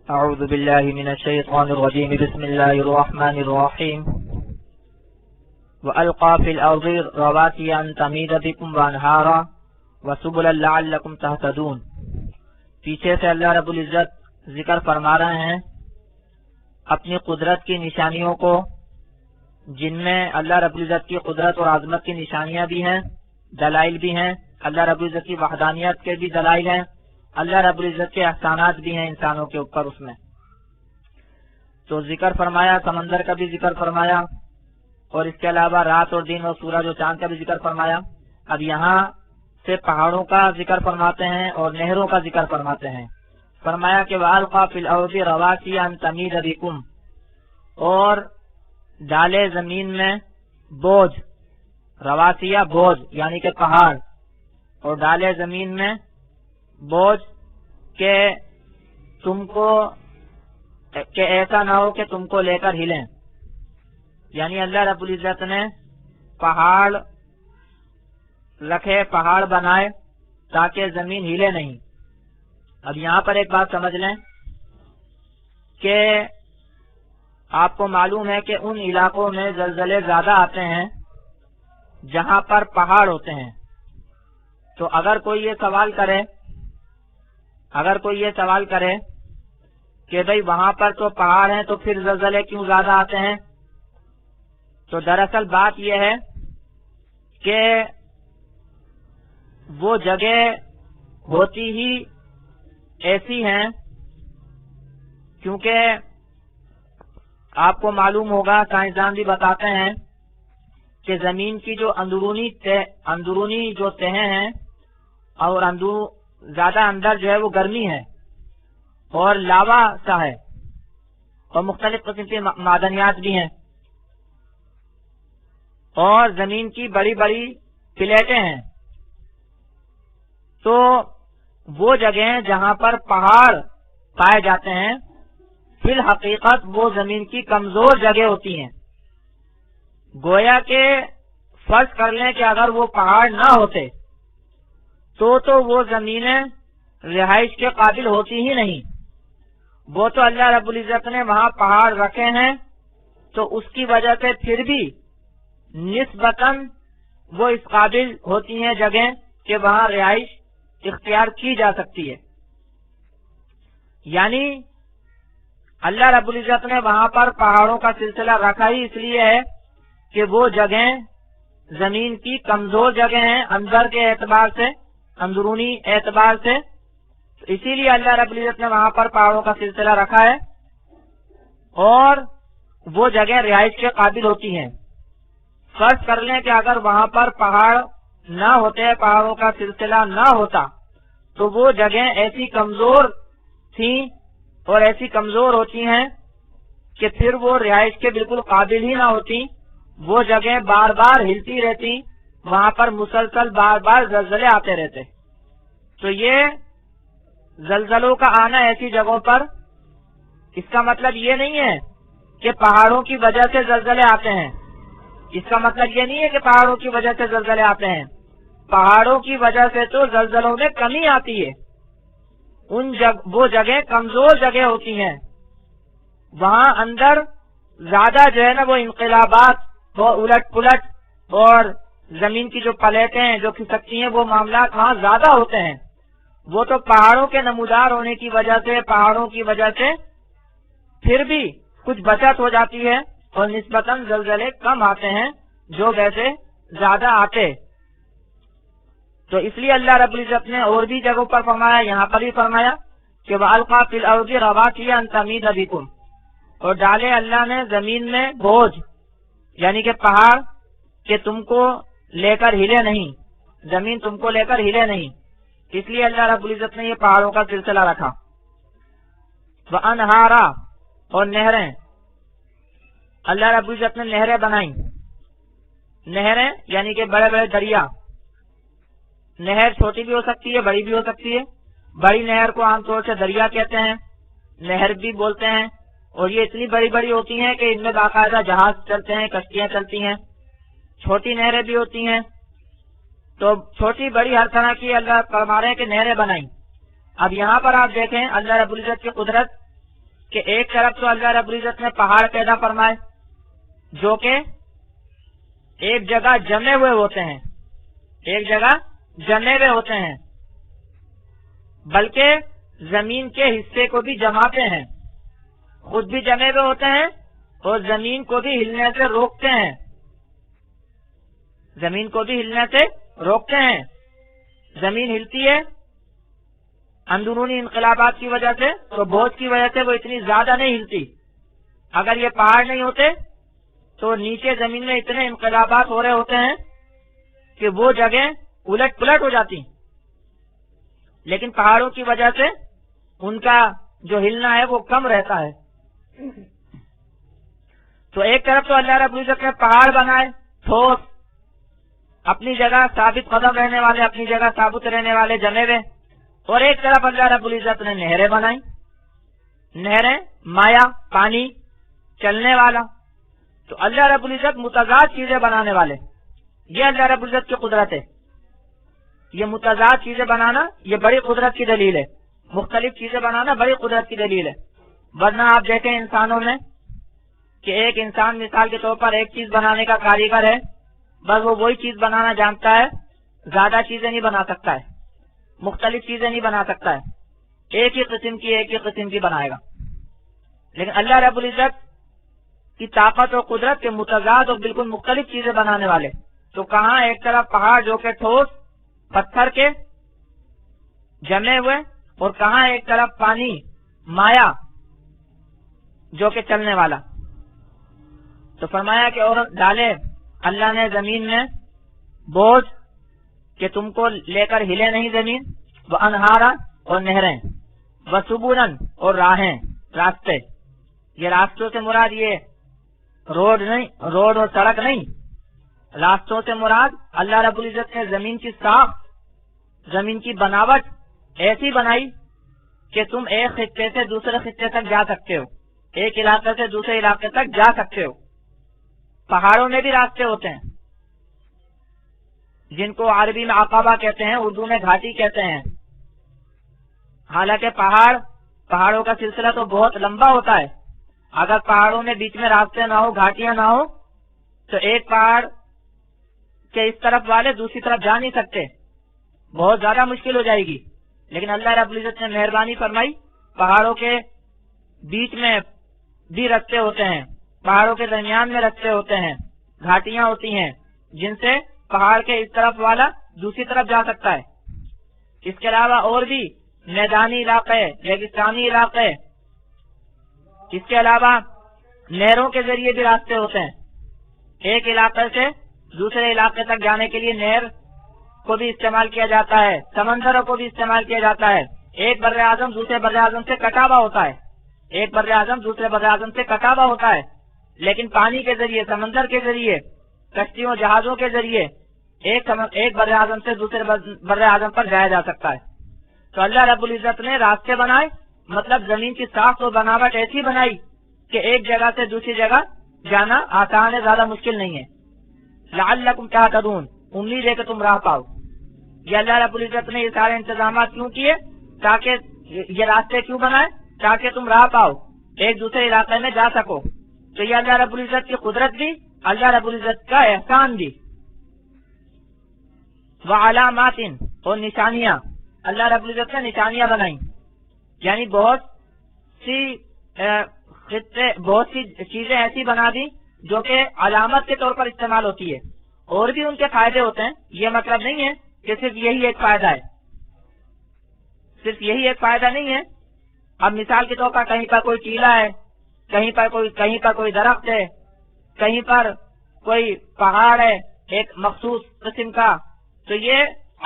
اعوذ باللہ من الشیطان الرجیم بسم اللہ الرحمن الرحیم وَأَلْقَى فِي الْأَرْضِ رَوَاسِيَ أَن تَمِيدَ بِكُمْ وَأَنْهَارًا وَسُبُلًا لَعَلَّكُمْ تَهْتَدُونَ۔ پیچھے سے اللہ رب العزت ذکر فرما رہے ہیں اپنی قدرت کی نشانیوں کو، جن میں اللہ رب العزت کی قدرت اور عظمت کی نشانیاں بھی ہیں، دلائل بھی ہیں، اللہ رب العزت کی وحدانیت کے بھی دلائل ہیں، اللہ رب العزت کے احسانات بھی ہیں انسانوں کے اوپر۔ اس میں تو ذکر فرمایا، سمندر کا بھی ذکر فرمایا، اور اس کے علاوہ رات اور دن اور سورج اور چاند کا بھی ذکر فرمایا۔ اب یہاں سے پہاڑوں کا ذکر فرماتے ہیں اور نہروں کا ذکر فرماتے ہیں۔ فرمایا کہ وَأَلْقَى فِي الْأَرْضِ رَوَاسِيَ أَن تَمِيدَ بِكُمْ، اور ڈالے زمین میں بوجھ، رواسیہ بوجھ یعنی کہ پہاڑ، اور ڈالے زمین میں بوجھ کہ تم کو کہ ایسا نہ ہو کہ تم کو لے کر ہلیں، یعنی اللہ رب العزت نے پہاڑ رکھے، پہاڑ بنائے تاکہ زمین ہلے نہیں۔ اب یہاں پر ایک بات سمجھ لیں کہ آپ کو معلوم ہے کہ ان علاقوں میں زلزلے زیادہ آتے ہیں جہاں پر پہاڑ ہوتے ہیں۔ تو اگر کوئی یہ سوال کرے کہ بھئی وہاں پر تو پہاڑ ہیں تو پھر زلزلے کیوں زیادہ آتے ہیں، تو دراصل بات یہ ہے کہ وہ جگہ ہوتی ہی ایسی ہیں، کیونکہ آپ کو معلوم ہوگا، سائنسدان بھی بتاتے ہیں کہ زمین کی جو اندرونی جو تہیں ہیں اور زیادہ اندر جو ہے وہ گرمی ہے اور لاوا سا ہے اور مختلف قسم کے معدنیات بھی ہیں، اور زمین کی بڑی بڑی پلیٹیں ہیں۔ تو وہ جگہیں جہاں پر پہاڑ پائے جاتے ہیں فی الحقیقت وہ زمین کی کمزور جگہ ہوتی ہیں۔ گویا کہ فرض کر لیں کہ اگر وہ پہاڑ نہ ہوتے تو وہ زمینیں رہائش کے قابل ہوتی ہی نہیں۔ وہ تو اللہ رب العزت نے وہاں پہاڑ رکھے ہیں تو اس کی وجہ سے پھر بھی نسبتاً وہ اس قابل ہوتی ہیں جگہیں کہ وہاں رہائش اختیار کی جا سکتی ہے۔ یعنی اللہ رب العزت نے وہاں پر پہاڑوں کا سلسلہ رکھا ہی اس لیے ہے کہ وہ جگہیں زمین کی کمزور جگہ ہیں اندر کے اعتبار سے، اندرونی اعتبار سے، اسی لیے اللہ رب العزت نے وہاں پر پہاڑوں کا سلسلہ رکھا ہے اور وہ جگہ رہائش کے قابل ہوتی ہیں۔ فرض کر لیں کہ اگر وہاں پر پہاڑ نہ ہوتے، پہاڑوں کا سلسلہ نہ ہوتا، تو وہ جگہیں ایسی کمزور تھیں اور ایسی کمزور ہوتی ہیں کہ پھر وہ رہائش کے بالکل قابل ہی نہ ہوتی۔ وہ جگہیں بار بار ہلتی رہتی، وہاں پر مسلسل بار بار زلزلے آتے رہتے۔ تو یہ زلزلوں کا آنا ایسی جگہوں پر، اس کا مطلب یہ نہیں ہے کہ پہاڑوں کی وجہ سے زلزلے آتے ہیں، اس کا مطلب یہ نہیں ہے کہ پہاڑوں کی وجہ سے زلزلے آتے ہیں۔ پہاڑوں کی وجہ سے تو زلزلوں میں کمی آتی ہے، وہ جگہیں کمزور جگہ ہوتی ہیں، وہاں اندر زیادہ جو ہے نا وہ انقلابات، وہ الٹ پلٹ اور زمین کی جو پلیٹیں ہیں جو کھسکتی ہیں، وہ معاملات وہاں زیادہ ہوتے ہیں۔ وہ تو پہاڑوں کے نمودار ہونے کی وجہ سے، پہاڑوں کی وجہ سے پھر بھی کچھ بچت ہو جاتی ہے اور نسبتاً زلزلے کم آتے ہیں جو ویسے زیادہ آتے۔ تو اس لیے اللہ رب العزت نے اور بھی جگہوں پر فرمایا، یہاں پر بھی فرمایا کہ وَأَلْقَى فِي الْأَرْضِ رَوَاسِيَ أَن تَمِيدَ بِكُمْ، اور ڈالے اللہ نے زمین میں بوجھ یعنی کہ پہاڑ کہ تم کو لے کر ہلے نہیں، زمین تم کو لے کر ہلے نہیں، اس لیے اللہ رب العزت نے یہ پہاڑوں کا سلسلہ رکھا۔ وَأَنْهَارًا، اور نہریں، اللہ رب العزت نے نہریں بنائیں۔ نہریں یعنی کہ بڑے بڑے دریا، نہر چھوٹی بھی ہو سکتی ہے، بڑی بھی ہو سکتی ہے۔ بڑی نہر کو عام طور سے دریا کہتے ہیں، نہر بھی بولتے ہیں، اور یہ اتنی بڑی بڑی ہوتی ہیں کہ ان میں باقاعدہ جہاز چلتے ہیں، کشتیاں چلتی ہیں۔ چھوٹی نہریں بھی ہوتی ہیں، تو چھوٹی بڑی ہر طرح کی اللہ فرما رہے ہیں کہ نہریں بنائیں۔ اب یہاں پر آپ دیکھیں اللہ رب العزت کی قدرت کہ ایک طرف تو اللہ رب العزت نے پہاڑ پیدا فرمائے جو کہ ایک جگہ جمے ہوئے ہوتے ہیں، ایک جگہ جمے ہوئے ہوتے ہیں، بلکہ زمین کے حصے کو بھی جماتے ہیں، خود بھی جمے ہوئے ہوتے ہیں اور زمین کو بھی ہلنے سے روکتے ہیں، زمین کو بھی ہلنے سے روکتے ہیں۔ زمین ہلتی ہے اندرونی انقلابات کی وجہ سے، تو بوجھ کی وجہ سے وہ اتنی زیادہ نہیں ہلتی۔ اگر یہ پہاڑ نہیں ہوتے تو نیچے زمین میں اتنے انقلابات ہو رہے ہوتے ہیں کہ وہ جگہیں الٹ پلٹ ہو جاتی، لیکن پہاڑوں کی وجہ سے ان کا جو ہلنا ہے وہ کم رہتا ہے۔ تو ایک طرف تو اللہ رب العزت نے پہاڑ بنائے ٹھوس، اپنی جگہ ثابت قدم رہنے والے، اپنی جگہ ثابت رہنے والے جمے ہوئے، اور ایک طرف اللہ رب العزت نے نہریں بنائی، نہریں مایا پانی چلنے والا۔ تو اللہ رب العزت متضاد چیزیں بنانے والے، یہ اللہ رب العزت کی قدرت ہے۔ یہ متضاد چیزیں بنانا یہ بڑی قدرت کی دلیل ہے، مختلف چیزیں بنانا بڑی قدرت کی دلیل ہے۔ ورنہ آپ دیکھیں انسانوں میں کہ ایک انسان مثال کے طور پر ایک چیز بنانے کا کاریگر ہے، بس وہ وہی چیز بنانا جانتا ہے، زیادہ چیزیں نہیں بنا سکتا ہے، مختلف چیزیں نہیں بنا سکتا ہے، ایک ہی قسم کی بنائے گا۔ لیکن اللہ رب العزت کی طاقت اور قدرت کے متضاد اور بالکل مختلف چیزیں بنانے والے۔ تو کہاں ایک طرف پہاڑ جو کہ ٹھوس پتھر کے جمے ہوئے، اور کہاں ایک طرف پانی مایا جو کہ چلنے والا۔ تو فرمایا کہ اور ڈالے اللہ نے زمین میں بوجھ کہ تم کو لے کر ہلے نہیں زمین، وہ انہارا اور نہریں، وہ سبولن اور راہیں راستے۔ یہ راستوں سے مراد یہ روڈ نہیں، روڈ اور سڑک نہیں، راستوں سے مراد اللہ رب العزت نے زمین کی ساخت، زمین کی بناوٹ ایسی بنائی کہ تم ایک خطے سے دوسرے خطے تک جا سکتے ہو، ایک علاقے سے دوسرے علاقے تک جا سکتے ہو۔ پہاڑوں میں بھی راستے ہوتے ہیں جن کو عربی میں عقبہ کہتے ہیں، اردو میں گھاٹی کہتے ہیں۔ حالانکہ پہاڑوں کا سلسلہ تو بہت لمبا ہوتا ہے، اگر پہاڑوں میں بیچ میں راستے نہ ہو، گھاٹیاں نہ ہو، تو ایک پہاڑ کے اس طرف والے دوسری طرف جا نہیں سکتے، بہت زیادہ مشکل ہو جائے گی۔ لیکن اللہ رب العزت نے مہربانی فرمائی، پہاڑوں کے بیچ میں بھی رستے ہوتے ہیں، پہاڑوں کے درمیان میں رستے ہوتے ہیں، گھاٹیاں ہوتی ہیں جن سے پہاڑ کے اس طرف والا دوسری طرف جا سکتا ہے۔ اس کے علاوہ اور بھی میدانی علاقے، ریگستانی علاقے، اس کے علاوہ نہروں کے ذریعے بھی راستے ہوتے ہیں۔ ایک علاقے سے دوسرے علاقے تک جانے کے لیے نہر کو بھی استعمال کیا جاتا ہے، سمندروں کو بھی استعمال کیا جاتا ہے۔ ایک بر اعظم دوسرے بر اعظم سے کٹا ہوا ہوتا ہے، ایک بر اعظم دوسرے بر اعظم سے کٹا ہوا ہوتا ہے، لیکن پانی کے ذریعے، سمندر کے ذریعے، کشتیوں جہازوں کے ذریعے ایک بر اعظم سے دوسرے بر اعظم پر جایا جا سکتا ہے۔ تو اللہ رب العزت نے راستے بنائے، مطلب زمین کی ساخت اور بناوٹ ایسی بنائی کہ ایک جگہ سے دوسری جگہ جانا آسان ہے، زیادہ مشکل نہیں ہے۔ لعلکم تہتدون، امید ہے کہ تم راہ پاؤ۔ یہ اللہ رب العزت نے یہ سارے انتظامات کیوں کیے؟ تاکہ یہ راستے کیوں بنائے؟ تاکہ تم راہ پاؤ، ایک دوسرے علاقے میں جا سکو۔ تو یہ اللہ رب العزت کی قدرت بھی، اللہ رب العزت کا احسان بھی۔ وعلامات، اور نشانیاں، اللہ رب العزت نے نشانیاں بنائیں، یعنی بہت سی چیزیں ایسی بنا دی جو کہ علامت کے طور پر استعمال ہوتی ہے، اور بھی ان کے فائدے ہوتے ہیں۔ یہ مطلب نہیں ہے کہ صرف یہی ایک فائدہ ہے، صرف یہی ایک فائدہ نہیں ہے۔ اب مثال کے طور پر کہیں پر کوئی ٹیلا ہے، کہیں پر کوئی درخت ہے، کہیں پر کوئی پہاڑ ہے ایک مخصوص قسم کا، تو یہ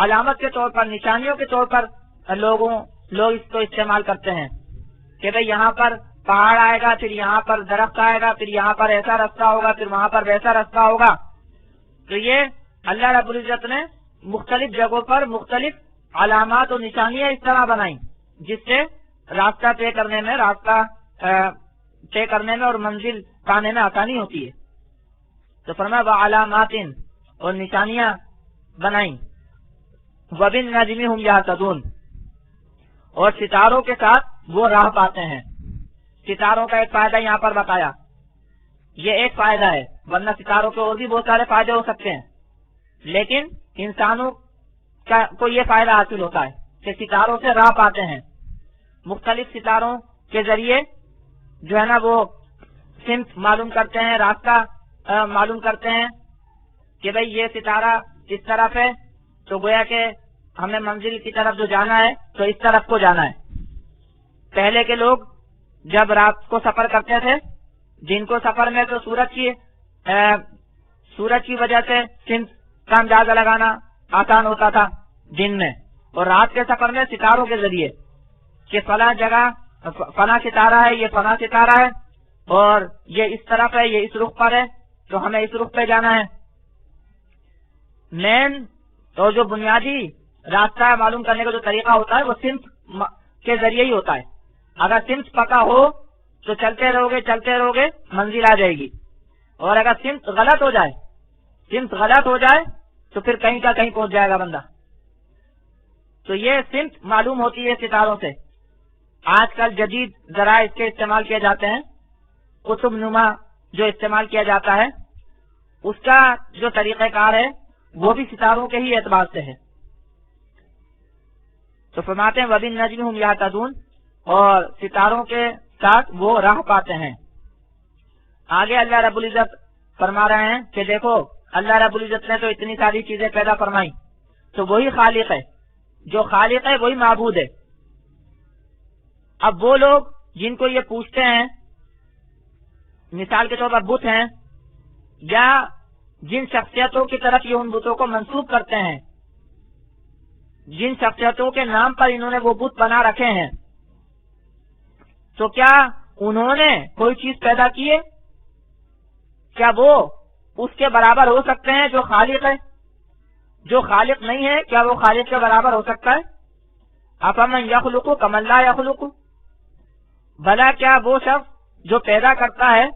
علامت کے طور پر، نشانیوں کے طور پر لوگ اس کو استعمال کرتے ہیں کہ بھئی یہاں پر پہاڑ آئے گا، پھر یہاں پر درخت آئے گا، پھر یہاں پر ایسا رستہ ہوگا، پھر وہاں پر ویسا رستہ ہوگا۔ تو یہ اللہ رب العزت نے مختلف جگہوں پر مختلف علامات اور نشانیاں اس طرح بنائیں جس سے راستہ طے کرنے میں اور منزل پانے میں آسانی ہوتی ہے۔ تو فرمایا وعلامات، اور نشانیاں بنائیں، وبالنجم هم يهتدون، اور ستاروں کے ساتھ وہ راہ پاتے ہیں۔ ستاروں کا ایک فائدہ یہاں پر بتایا، یہ ایک فائدہ ہے، ورنہ ستاروں کے اور بھی بہت سارے فائدے ہو سکتے ہیں، لیکن انسانوں کو یہ فائدہ حاصل ہوتا ہے کہ ستاروں سے راہ پاتے ہیں، مختلف ستاروں کے ذریعے جو ہے نا وہ سمت معلوم کرتے ہیں، راستہ معلوم کرتے ہیں کہ بھئی یہ ستارہ اس طرف ہے تو گویا کہ ہمیں منزل کی طرف جو جانا ہے تو اس طرف کو جانا ہے۔ پہلے کے لوگ جب رات کو سفر کرتے تھے، دن کو سفر میں تو سورج کی وجہ سے سمت کا اندازہ لگانا آسان ہوتا تھا دن میں، اور رات کے سفر میں ستاروں کے ذریعے کہ فلاں جگہ فلاں ستارہ ہے، یہ فلاں ستارہ ہے، اور یہ اس طرف ہے، یہ اس رخ پر ہے تو ہمیں اس رخ پہ جانا ہے۔ مین اور جو بنیادی راستہ معلوم کرنے کا جو طریقہ ہوتا ہے وہ سمت کے ذریعے ہی ہوتا ہے۔ اگر سمت پتہ ہو تو چلتے رہو گے منزل آ جائے گی، اور اگر سمت غلط ہو جائے تو پھر کہیں کا کہیں پہنچ جائے گا بندہ۔ تو یہ سمت معلوم ہوتی ہے ستاروں سے۔ آج کل جدید ذرائع اس کے استعمال کیے جاتے ہیں، قطب نما جو استعمال کیا جاتا ہے اس کا جو طریقہ کار ہے وہ بھی ستاروں کے ہی اعتبار سے ہے۔ تو فرماتے ہیں وَبِالنَّجْمِ هُمْ يَهْتَدُونَ، اور ستاروں کے ساتھ وہ راہ پاتے ہیں۔ آگے اللہ رب العزت فرما رہے ہیں کہ دیکھو اللہ رب العزت نے تو اتنی ساری چیزیں پیدا فرمائی، تو وہی خالق ہے، جو خالق ہے وہی معبود ہے۔ اب وہ لوگ جن کو یہ پوچھتے ہیں، مثال کے طور پر بت ہیں، یا جن شخصیتوں کی طرف یہ ان بتوں کو منسوب کرتے ہیں، جن شخصیتوں کے نام پر انہوں نے وہ بت بنا رکھے ہیں، تو کیا انہوں نے کوئی چیز پیدا کی ہے؟ کیا وہ اس کے برابر ہو سکتے ہیں جو خالق ہے؟ جو خالق نہیں ہے کیا وہ خالق کے برابر ہو سکتا ہے؟ افمن یخلق کمن لا یخلق، بھلا کیا وہ شخص جو پیدا کرتا ہے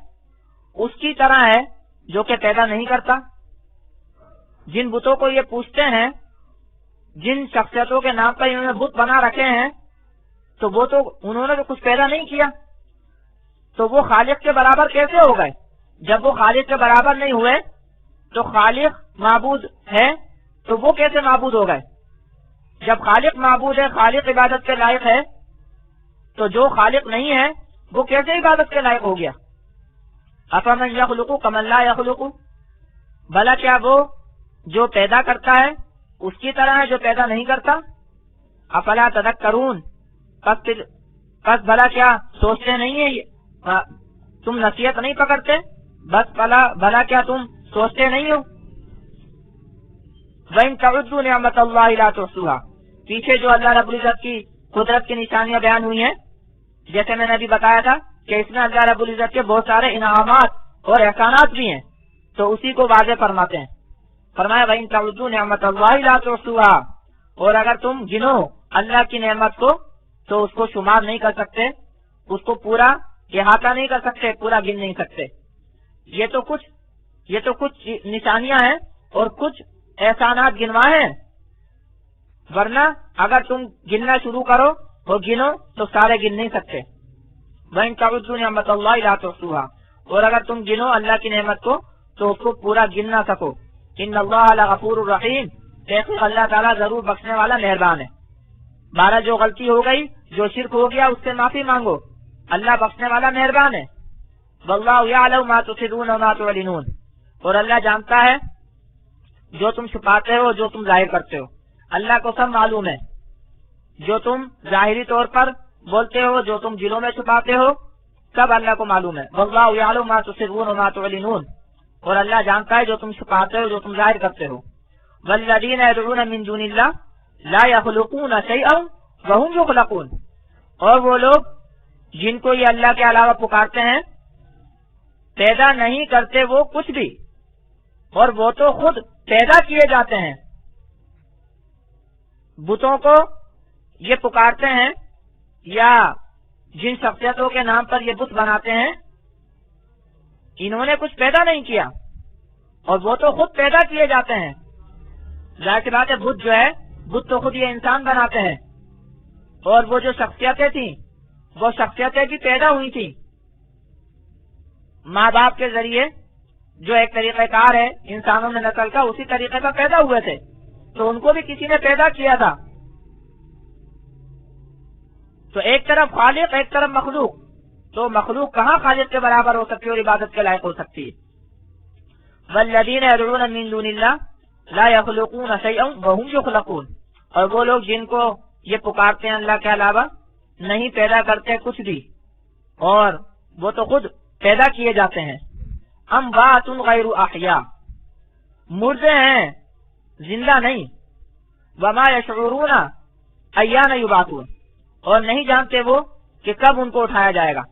اس کی طرح ہے جو کہ پیدا نہیں کرتا؟ جن بتوں کو یہ پوچھتے ہیں، جن شخصیتوں کے نام پر انہوں نے بت بنا رکھے ہیں، تو وہ تو انہوں نے تو کچھ پیدا نہیں کیا، تو وہ خالق کے برابر کیسے ہو گئے؟ جب وہ خالق کے برابر نہیں ہوئے تو خالق معبود ہے تو وہ کیسے معبود ہو گئے؟ جب خالق معبود ہے، خالق عبادت کے لائق ہے، تو جو خالق نہیں ہے وہ کیسے عبادت کے لائق ہو گیا؟ افمن یخلق کمن لا یخلق، بھلا کیا وہ جو پیدا کرتا ہے اس کی طرح ہے جو پیدا نہیں کرتا؟ افلا تذکرون، پس بھلا کیا سوچتے نہیں ہیں؟ تم نصیحت نہیں پکڑتے؟ بس بھلا کیا تم سوچتے نہیں ہو؟ وَإِن تَعُدُّوا نِعْمَتَ اللَّهِ لَا تُحْصُوهَا، پیچھے جو اللہ رب العزت کی قدرت کی نشانیاں بیان ہوئی ہیں، جیسے میں نے ابھی بتایا تھا کہ اس میں اللہ رب العزت کے بہت سارے انعامات اور احسانات بھی ہیں، تو اسی کو واضح فرماتے ہیں۔ فرمایا وَإِن تَعُدُّوا نِعْمَتَ اللَّهِ لَا تُحْصُوهَا، اور اگر تم گنو اللہ کی نعمت کو تو اس کو شمار نہیں کر سکتے، اس کو پورا احاطہ نہیں کر سکتے، پورا گن نہیں سکتے۔ یہ تو کچھ نشانیاں ہیں اور کچھ احسانات گنوائے ہیں، ورنہ اگر تم گننا شروع کرو اور گنو تو سارے گن نہیں سکتے۔ وَإِن تَعُدُّوا نِعْمَتَ اللَّهِ لَا تُحْصُوهَا، اور اگر تم گنو اللہ کی نعمت کو تو اس کو پورا گن نہ سکو۔ ان اللہ لغفور الرحیم، تحقیق اللہ تعالیٰ ضرور بخشنے والا مہربان ہے۔ بارہ جو غلطی ہو گئی، جو شرک ہو گیا، اس سے معافی مانگو، اللہ بخشنے والا مہربان ہے۔ واللہ یعلم ما تسرون وما تعلنون، اور اللہ جانتا ہے جو تم چھپاتے ہو جو تم ظاہر کرتے ہو، اللہ کو سب معلوم ہے، جو تم ظاہری طور پر بولتے ہو، جو تم دلوں میں چھپاتے ہو، سب اللہ کو معلوم ہے۔ واللہ یعلم ما تسرون وما تعلنون، اور اللہ جانتا ہے جو تم چھپاتے ہو جو تم ظاہر کرتے ہو۔ والذین یدعون من دون اللہ لا یخلقون شیئا وهم یخلقون، اور وہ لوگ جن کو یہ اللہ کے علاوہ پکارتے ہیں پیدا نہیں کرتے وہ کچھ بھی، اور وہ تو خود پیدا کیے جاتے ہیں۔ بتوں کو یہ پکارتے ہیں یا جن شخصیتوں کے نام پر یہ بت بناتے ہیں، انہوں نے کچھ پیدا نہیں کیا اور وہ تو خود پیدا کیے جاتے ہیں۔ ظاہر سی بات ہے بت جو ہے، بت تو خود یہ انسان بناتے ہیں، اور وہ جو شخصیتیں تھیں وہ شخصیتیں بھی پیدا ہوئی تھی ماں باپ کے ذریعے، جو ایک طریقہ کار ہے انسانوں میں نسل کا، اسی طریقے کا پیدا ہوئے تھے، تو ان کو بھی کسی نے پیدا کیا تھا. تو ایک طرف خالق، ایک طرف مخلوق، تو مخلوق کہاں خالق کے برابر ہو سکتی ہے اور عبادت کے لائق ہو سکتی ہے؟ والذین یدعون من دون اللہ لا یخلقون شیئا وهم یخلقون، اور وہ لوگ جن کو یہ پکارتے ہیں اللہ کے علاوہ نہیں پیدا کرتے کچھ بھی، اور وہ تو خود پیدا کیے جاتے ہیں. اموات غیر احیاء، مردے ہیں زندہ نہیں. وما یشعرون ایان یبعثون، اور نہیں جانتے وہ کہ کب ان کو اٹھایا جائے گا.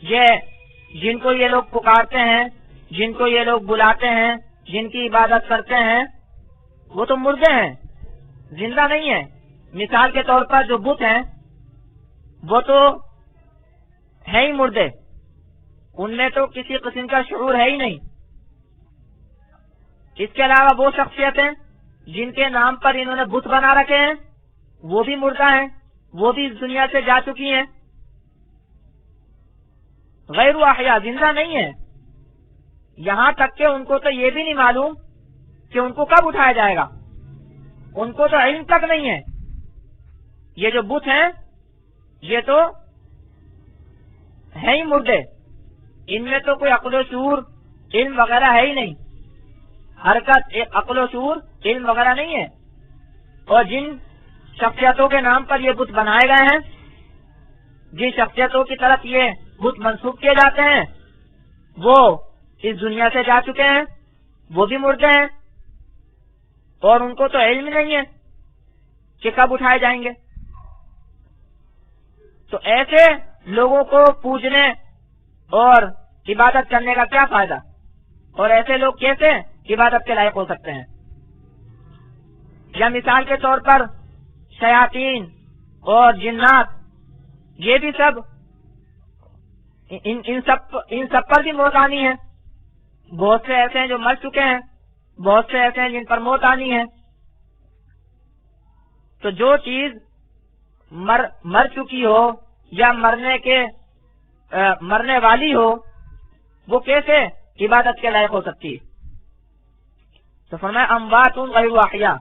یہ جن کو یہ لوگ پکارتے ہیں، جن کو یہ لوگ بلاتے ہیں، جن کی عبادت کرتے ہیں، وہ تو مردے ہیں، زندہ نہیں ہیں. مثال کے طور پر جو بت ہیں وہ تو ہے ہی مردے، ان میں تو کسی قسم کا شعور ہے ہی نہیں. اس کے علاوہ وہ شخصیتیں جن کے نام پر انہوں نے بت بنا رکھے ہیں وہ بھی مردہ ہیں، وہ بھی اس دنیا سے جا چکی ہیں. غیر احیاء، زندہ نہیں ہے. یہاں تک کہ ان کو تو یہ بھی نہیں معلوم کہ ان کو کب اٹھایا جائے گا، ان کو تو علم تک نہیں ہے. یہ جو بت ہیں یہ تو ہے ہی مردے، ان میں تو کوئی عقل و شعور، علم وغیرہ ہے ہی نہیں. حرکت، عقل و شعور، علم وغیرہ نہیں ہے. اور جن شخصیتوں کے نام پر یہ بت بنائے گئے ہیں، جن شخصیتوں کی طرف یہ بت منسوب کیے جاتے ہیں، وہ اس دنیا سے جا چکے ہیں، وہ بھی مردے ہیں، اور ان کو تو علم نہیں ہے کہ کب اٹھائے جائیں گے. تو ایسے لوگوں کو پوجنے اور عبادت کرنے کا کیا فائدہ، اور ایسے لوگ کیسے عبادت کے لائق ہو سکتے ہیں؟ یا مثال کے طور پر شیاطین اور جنات، یہ بھی سب ان سب پر بھی موت آنی ہے. بہت سے ایسے ہیں جو مر چکے ہیں، بہت سے ایسے ہیں جن پر موت آنی ہے. تو جو چیز مر چکی ہو یا مرنے والی ہو، وہ کیسے عبادت کے لائق ہو سکتی ہے؟ تو فرمایا اموات غیر احیاء،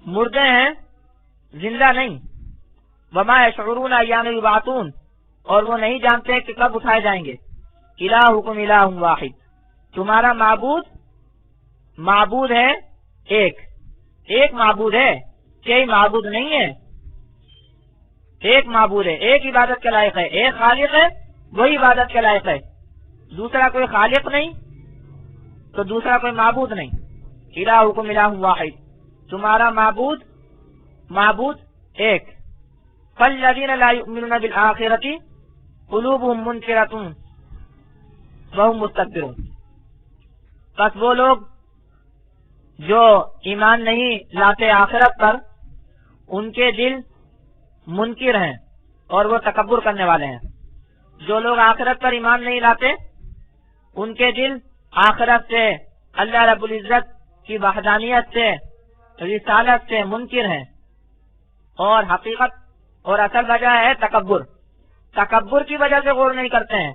مردے ہیں زندہ نہیں. وما یشعرون ایان یبعثون، اور وہ نہیں جانتے کہ کب اٹھائے جائیں گے. الہکم الہ واحد، تمہارا معبود ہے ایک معبود ہے، کئی معبود نہیں ہے. ایک معبود ہے، ایک عبادت کے لائق ہے، ایک خالق ہے، وہی عبادت کے لائق ہے. دوسرا کوئی خالق نہیں تو دوسرا کوئی معبود نہیں. الہکم الہ واحد، تمہارا معبود ایک. فالذین لا یؤمنون بالآخرۃ قلوبهم منکرۃ وهم مستکبرون، پس وہ لوگ جو ایمان نہیں لاتے آخرت پر، ان کے دل منکر ہیں اور وہ تکبر کرنے والے ہیں. جو لوگ آخرت پر ایمان نہیں لاتے، ان کے دل آخرت سے، اللہ رب العزت کی وحدانیت سے، رسالت سے منکر ہیں. اور حقیقت اور اصل وجہ ہے تکبر کی وجہ سے غور نہیں کرتے ہیں،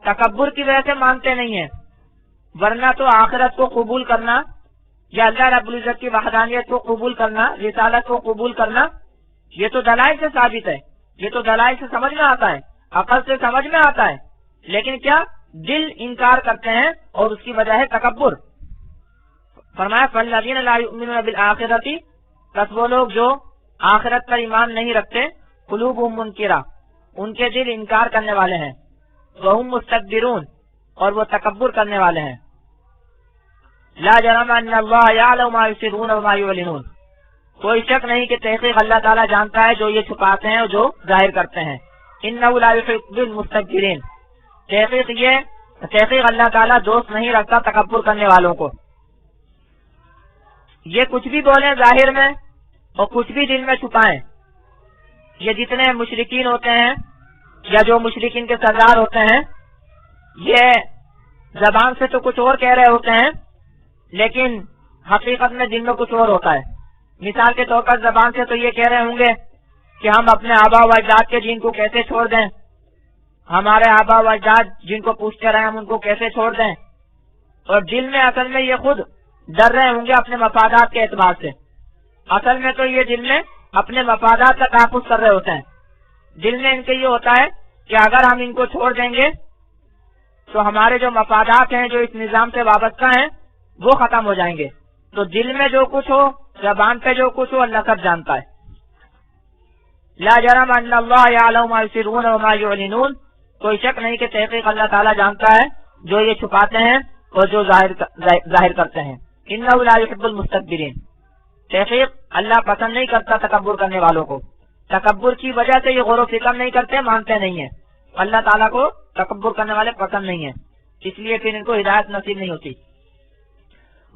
تکبر کی وجہ سے مانتے نہیں ہیں. ورنہ تو آخرت کو قبول کرنا یا اللہ رب العزت کی وحدانیت کو قبول کرنا، رسالت کو قبول کرنا، یہ تو دلائل سے ثابت ہے، یہ تو دلائل سے سمجھ میں آتا ہے، عقل سے سمجھ میں آتا ہے. لیکن کیا دل انکار کرتے ہیں، اور اس کی وجہ ہے تکبر. فرمایا فالذین لا یؤمنون بالآخرۃ، پس وہ لوگ جو آخرت پر ایمان نہیں رکھتے، قلوبہم منکرہ، ان کے دل انکار کرنے والے ہیں، وہم مستکبرون، اور وہ تکبر کرنے والے ہیں. لا جرم ان اللہ یعلم ما یسرون وما یعلنون، کوئی شک نہیں کہ تحقیق اللہ تعالیٰ جانتا ہے جو یہ چھپاتے ہیں اور جو ظاہر کرتے ہیں. انہ لا یحب المستکبرین، تحقیق اللہ تعالیٰ دوست نہیں رکھتا تکبر کرنے والوں کو. یہ کچھ بھی بولیں ظاہر میں اور کچھ بھی دل میں چھپائیں، یہ جتنے مشرکین ہوتے ہیں یا جو مشرکین کے سردار ہوتے ہیں، یہ زبان سے تو کچھ اور کہہ رہے ہوتے ہیں لیکن حقیقت میں دل میں کچھ اور ہوتا ہے. مثال کے طور پر زبان سے تو یہ کہہ رہے ہوں گے کہ ہم اپنے آبا و اجداد کے دین کو کیسے چھوڑ دیں، ہمارے آبا و اجداد جن کو پوچھتے رہے ہم ان کو کیسے چھوڑ دیں، اور دل میں اصل میں یہ خود ڈر رہے ہوں گے اپنے مفادات کے اعتبار سے. اصل میں تو یہ دل میں اپنے مفادات کا تحفظ کر رہے ہوتے ہیں. دل میں ان کے یہ ہوتا ہے کہ اگر ہم ان کو چھوڑ دیں گے تو ہمارے جو مفادات ہیں جو اس نظام سے وابستہ ہیں وہ ختم ہو جائیں گے. تو دل میں جو کچھ ہو، زبان پہ جو کچھ ہو، اللہ سب جانتا ہے. لا جرم ان اللہ یعلم ما یسرون وما یعلنون، کوئی شک نہیں کہ تحقیق اللہ تعالیٰ جانتا ہے جو یہ چھپاتے ہیں اور جو ظاہر کرتے ہیں. انہ لا یحب المستکبرین، تحقیق اللہ پسند نہیں کرتا تکبر کرنے والوں کو. تکبر کی وجہ سے یہ غور و فکر نہیں کرتے، مانتے نہیں ہیں. اللہ تعالیٰ کو تکبر کرنے والے پسند نہیں ہیں، اس لیے پھر ان کو ہدایت نصیب نہیں ہوتی.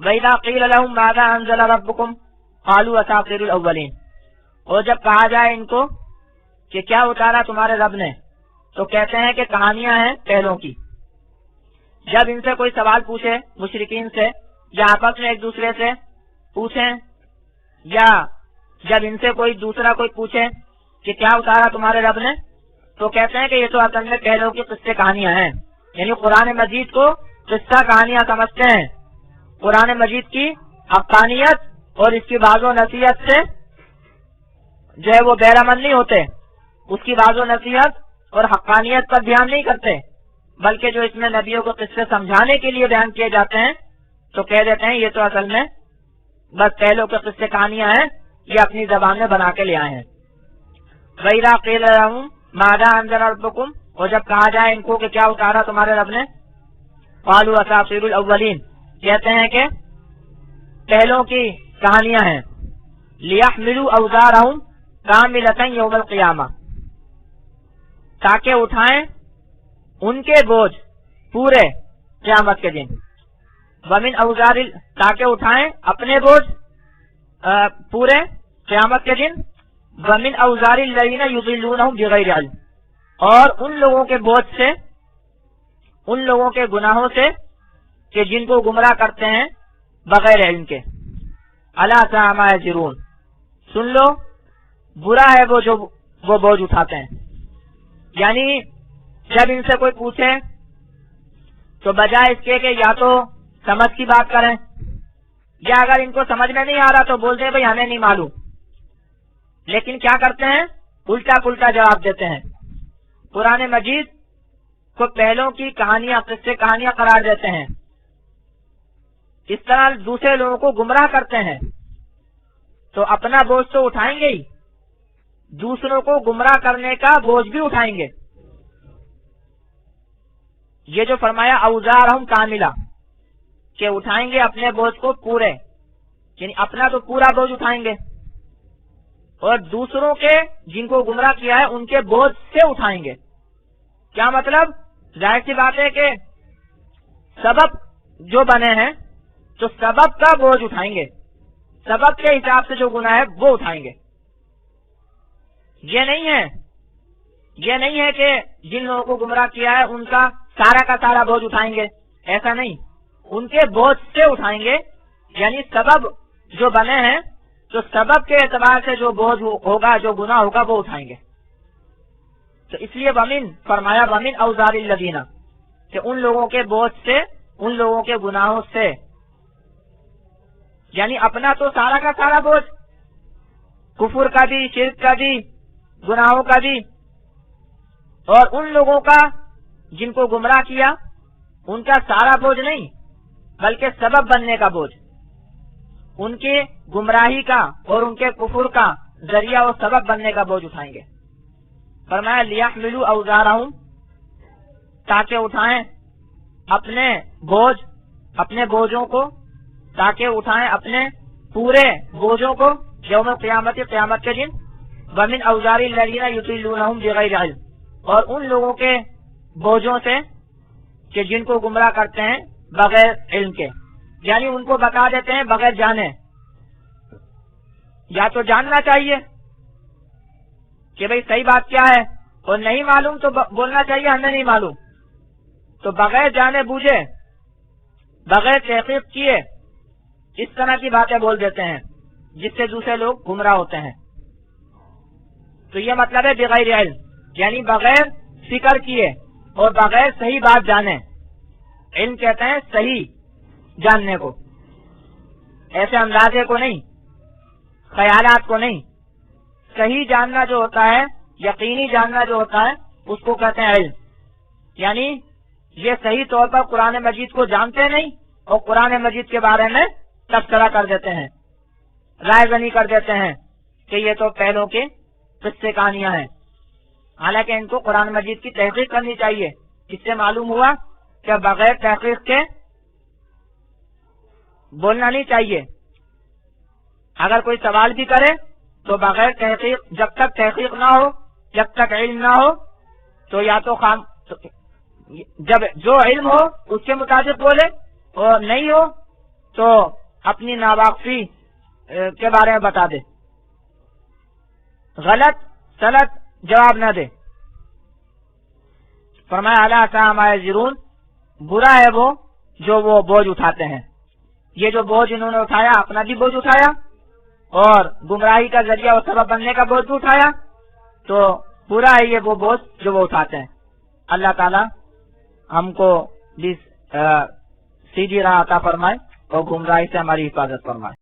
وَإِذَا قِيلَ لَهُمْ مَاذَا أَنزَلَ رَبُّكُمْ قَالُوا أَسَاطِيرُ الْأَوَّلِينَ، اور جب کہا جائے ان کو کہ کیا اتارا تمہارے رب نے، تو کہتے ہیں کہ کہانیاں ہیں پہلوں کی. جب ان سے کوئی سوال پوچھے مشرکین سے، یا آپس میں ایک دوسرے سے پوچھیں، یا جب ان سے کوئی دوسرا کوئی پوچھے کہ کیا اتارا تمہارے رب نے، تو کہتے ہیں کہ یہ تو اصل میں پہلوں کی قصے کہانیاں ہیں. یعنی قرآن مجید کو قصہ کہانیاں سمجھتے ہیں. قرآن مجید کی حقانیت اور اس کی باز و نصیحت سے جو ہے وہ بہرہ مند نہیں ہوتے، اس کی باز و نصیحت اور حقانیت پر دھیان نہیں کرتے، بلکہ جو اس میں نبیوں کو قصے سمجھانے کے لیے بیان کیے جاتے ہیں تو کہہ دیتے ہیں یہ تو اصل میں بس پہلوں کے قصے کہانیاں ہیں، یہ اپنی زبان میں بنا کے لے آئے ہیں. وَإِذَا قِيلَ لَهُمْ مَاذَا أَنزَلَ رَبُّكُمْ، اور جب کہا جائے ان کو کہ کیا اتارا تمہارے رب نے، قَالُوا أَسَاطِيرُ الْأَوَّلِينَ، کہتے ہیں کہ پہلوں کی کہانیاں ہیں. لِيَحْمِلُوا أَوْزَارَهُمْ كَامِلَةً يَوْمَ الْقِيَامَةِ، تاکہ اٹھائیں ان کے بوجھ پورے قیامت کے دن. وَمِنْ أَوْزَارِ، تاکہ اٹھائیں اپنے بوجھ پورے قیامت کے دن. وَمِنْ أَوْزَارِ الَّذِينَ يُضِلُّونَهُمْ بِغَيْرِ عِلْمٍ، اور ان لوگوں کے بوجھ سے، ان لوگوں کے گناہوں سے کہ جن کو گمراہ کرتے ہیں بغیر علم کے. أَلَا سَاءَ مَا يَزِرُونَ، سن لو برا ہے وہ جو وہ بوجھ اٹھاتے ہیں. یعنی جب ان سے کوئی پوچھے تو بجائے اس کے کہ یا تو سمجھ کی بات کریں، یا اگر ان کو سمجھ میں نہیں آ رہا تو بول دیں بھائی ہمیں نہیں معلوم، لیکن کیا کرتے ہیں الٹا پلٹا جواب دیتے ہیں. قرآن مجید کو پہلوں کی کہانیاں، قصے کہانیاں قرار دیتے ہیں. اس طرح دوسرے لوگوں کو گمراہ کرتے ہیں تو اپنا بوجھ تو اٹھائیں گے ہی، دوسروں کو گمراہ کرنے کا بوجھ بھی اٹھائیں گے. یہ جو فرمایا اوزارہم کاملہ، کہ اٹھائیں گے اپنے بوجھ کو پورے، یعنی اپنا تو پورا بوجھ اٹھائیں گے، اور دوسروں کے جن کو گمراہ کیا ہے ان کے بوجھ سے اٹھائیں گے. کیا مطلب؟ ظاہر سی بات ہے کہ سبب جو بنے ہیں تو سبب کا بوجھ اٹھائیں گے، سبب کے حساب سے جو گناہ ہے وہ اٹھائیں گے. یہ نہیں ہے کہ جن لوگوں کو گمراہ کیا ہے ان کا سارا بوجھ اٹھائیں گے، ایسا نہیں، ان کے بوجھ سے اٹھائیں گے. یعنی سبب جو بنے ہیں تو سبب کے اعتبار سے جو بوجھ ہوگا، جو گناہ ہوگا وہ اٹھائیں گے. تو اس لیے فرمایا وَمِنْ أَوْزَارِ الَّذِينَ، کہ ان لوگوں کے بوجھ سے، ان لوگوں کے گناہوں سے، یعنی اپنا تو سارا بوجھ، کفر کا بھی، شرک کا بھی، گناہوں کا بھی، اور ان لوگوں کا جن کو گمراہ کیا ان کا سارا بوجھ نہیں بلکہ سبب بننے کا بوجھ، ان کی گمراہی کا اور ان کے کفر کا ذریعہ اور سبب بننے کا بوجھ اٹھائیں گے. فرمایا لِيَحْمِلُوا أَوْزَارَهُمْ، تاکہ اٹھائیں اپنے بوجھ، اپنے بوجھوں کو، تاکہ اٹھائیں اپنے پورے بوجھوں کو یوم قیامت، قیامت کے دن. وَمِنْ أَوْزَارِ الَّذِينَ يُضِلُّونَهُمْ بِغَيْرِ عِلْمٍ، اور ان لوگوں کے بوجھوں سے کہ جن کو گمراہ کرتے ہیں بغیر علم کے، یعنی ان کو بتا دیتے ہیں بغیر جانے. یا تو جاننا چاہیے کہ بھئی صحیح بات کیا ہے، اور نہیں معلوم تو بولنا چاہیے ہمیں نہیں معلوم. تو بغیر جانے بوجھے، بغیر تحقیق کیے اس طرح کی باتیں بول دیتے ہیں جس سے دوسرے لوگ گمراہ ہوتے ہیں. تو یہ مطلب ہے بغیر علم، یعنی بغیر فکر کیے اور بغیر صحیح بات جانے. علم کہتے ہیں صحیح جاننے کو، ایسے اندازے کو نہیں، خیالات کو نہیں. صحیح جاننا جو ہوتا ہے، یقینی جاننا جو ہوتا ہے، اس کو کہتے ہیں علم. یعنی یہ صحیح طور پر قرآن مجید کو جانتے نہیں اور قرآن مجید کے بارے میں تبصرہ کر دیتے ہیں، رائے زنی کر دیتے ہیں کہ یہ تو پہلوں کے قصے کہانیاں ہیں. حالانکہ ان کو قرآن مجید کی تحقیق کرنی چاہیے. اس سے معلوم ہوا کہ بغیر تحقیق کے بولنا نہیں چاہیے. اگر کوئی سوال بھی کرے تو بغیر تحقیق، جب تک تحقیق نہ ہو، جب تک علم نہ ہو، تو یا تو جب جو علم ہو اس کے مطابق بولے، اور نہیں ہو تو اپنی ناواقفی کے بارے میں بتا دے، غلط سلط جواب نہ دے. فرمایا الا ساء ما یزرون، برا ہے وہ جو وہ بوجھ اٹھاتے ہیں. یہ جو بوجھ انہوں نے اٹھایا، اپنا بھی بوجھ اٹھایا اور گمراہی کا ذریعہ اور سبب بننے کا بوجھ بھی اٹھایا، تو برا ہے یہ وہ بوجھ جو وہ اٹھاتے ہیں. اللہ تعالی ہم کو سیدھی راہ عطا فرمائے اور گمراہی سے ہماری حفاظت فرمائے.